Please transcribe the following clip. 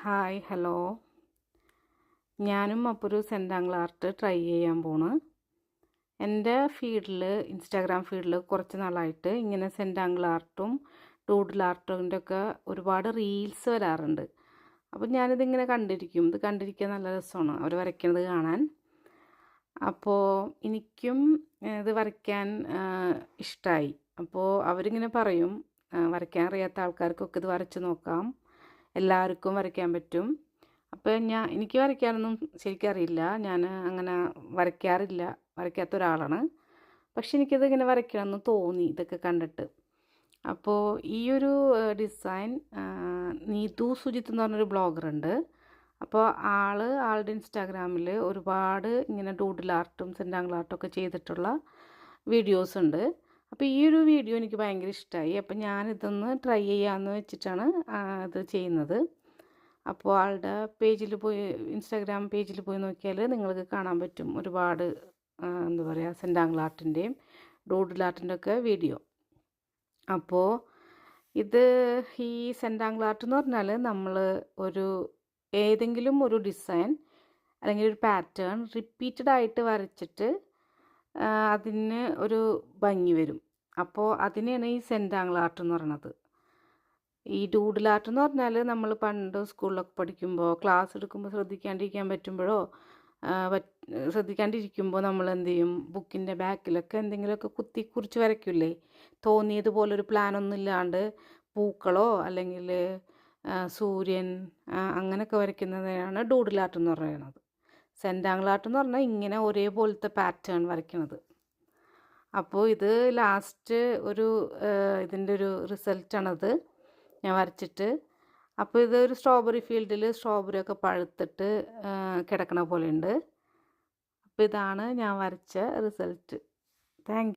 Hi hello. ഞാനും അപ്പോൾ ഒരു സെൻറ്റാങ്കിൾ ആർട്ട് ട്രൈ ചെയ്യാൻ പോണ്. എൻ്റെ ഇൻസ്റ്റാഗ്രാം ഫീഡിൽ കുറച്ച് നാളായിട്ട് ഇങ്ങനെ സെൻറ്റാങ്കിൾ ആർട്ടും ഡൂഡിൽ ആർട്ടിൻ്റെ ഒക്കെ ഒരുപാട് റീൽസ് വരാറുണ്ട്. അപ്പോൾ ഞാനിതിങ്ങനെ കണ്ടിരിക്കും. ഇത് കണ്ടിരിക്കാൻ നല്ല രസമാണ് അവർ വരയ്ക്കുന്നത് കാണാൻ. അപ്പോൾ എനിക്കും ഇത് വരയ്ക്കാൻ ഇഷ്ടമായി. അപ്പോൾ അവരിങ്ങനെ പറയും, വരയ്ക്കാൻ അറിയാത്ത ആൾക്കാർക്കൊക്കെ ഇത് വരച്ച് നോക്കാം, എല്ലാവർക്കും വരയ്ക്കാൻ പറ്റും. അപ്പോൾ എനിക്ക് വരയ്ക്കാനൊന്നും ശരിക്കും അറിയില്ല. ഞാൻ അങ്ങനെ വരയ്ക്കാത്ത ഒരാളാണ്. പക്ഷെ എനിക്കിത് ഇങ്ങനെ വരയ്ക്കണമെന്ന് തോന്നി ഇതൊക്കെ കണ്ടിട്ട്. അപ്പോൾ ഈ ഒരു ഡിസൈൻ നീതു സുജിത്ത് എന്ന് പറഞ്ഞൊരു ബ്ലോഗറുണ്ട്. അപ്പോൾ ആളുടെ ഇൻസ്റ്റാഗ്രാമിൽ ഒരുപാട് ഇങ്ങനെ ഡൂഡിൽ ആർട്ടും സെൻറ്റാങ്കിൾ ആർട്ടും ഒക്കെ ചെയ്തിട്ടുള്ള വീഡിയോസ് ഉണ്ട്. അപ്പോൾ ഈ ഒരു വീഡിയോ എനിക്ക് ഭയങ്കര ഇഷ്ടമായി. അപ്പോൾ ഞാനിതൊന്ന് ട്രൈ ചെയ്യാമെന്ന് വെച്ചിട്ടാണ് ഇത് ചെയ്യുന്നത്. അപ്പോൾ ആളുടെ ഇൻസ്റ്റാഗ്രാം പേജിൽ പോയി നോക്കിയാൽ നിങ്ങൾക്ക് കാണാൻ പറ്റും ഒരുപാട് എന്താ പറയുക സെൻറ്റാങ്കിൾ ആർട്ടിൻ്റെയും ഡൂഡിൽ ആർട്ടിൻ്റെ ഒക്കെ വീഡിയോ. അപ്പോൾ ഈ സെൻറ്റാങ്കിൾ ആർട്ട് എന്ന് പറഞ്ഞാൽ നമ്മൾ ഏതെങ്കിലും ഒരു ഡിസൈൻ അല്ലെങ്കിൽ ഒരു പാറ്റേൺ റിപ്പീറ്റഡ് ആയിട്ട് വരച്ചിട്ട് അതിന് ഒരു ഭംഗി വരും. അപ്പോൾ അതിനെയാണ് ഈ സെൻറ്റാങ്കിൾ ആർട്ട് എന്ന് പറയുന്നത്. ഈ ഡൂഡിൽ ആർട്ട് എന്ന് പറഞ്ഞാൽ നമ്മൾ പണ്ട് സ്കൂളിലൊക്കെ പഠിക്കുമ്പോൾ ക്ലാസ് എടുക്കുമ്പോൾ ശ്രദ്ധിക്കാണ്ടിരിക്കുമ്പോൾ നമ്മൾ എന്ത് ചെയ്യും, ബുക്കിൻ്റെ ബാക്കിലൊക്കെ എന്തെങ്കിലുമൊക്കെ കുറിച്ച് വരയ്ക്കില്ലേ, തോന്നിയതുപോലൊരു പ്ലാനൊന്നും ഇല്ലാണ്ട് പൂക്കളോ അല്ലെങ്കിൽ സൂര്യൻ അങ്ങനെയൊക്കെ വരയ്ക്കുന്നതിനാണ് ഡൂഡിൽ ആർട്ട് എന്ന് പറയുന്നത്. സെൻറ്റാങ്കിൾ ആർട്ട് എന്ന് പറഞ്ഞാൽ ഇങ്ങനെ ഒരേപോലത്തെ പാറ്റേൺ വരയ്ക്കുന്നത്. അപ്പോൾ ഇത് ലാസ്റ്റ് ഇതിൻ്റെ ഒരു റിസൾട്ടാണത് ഞാൻ വരച്ചിട്ട്. അപ്പോൾ ഇതൊരു സ്ട്രോബെറി ഫീൽഡിൽ സ്ട്രോബെറി ഒക്കെ പഴുത്തിട്ട് കിടക്കണ പോലെ ഉണ്ട്. അപ്പോൾ ഇതാണ് ഞാൻ വരച്ച റിസൾട്ട്. താങ്ക്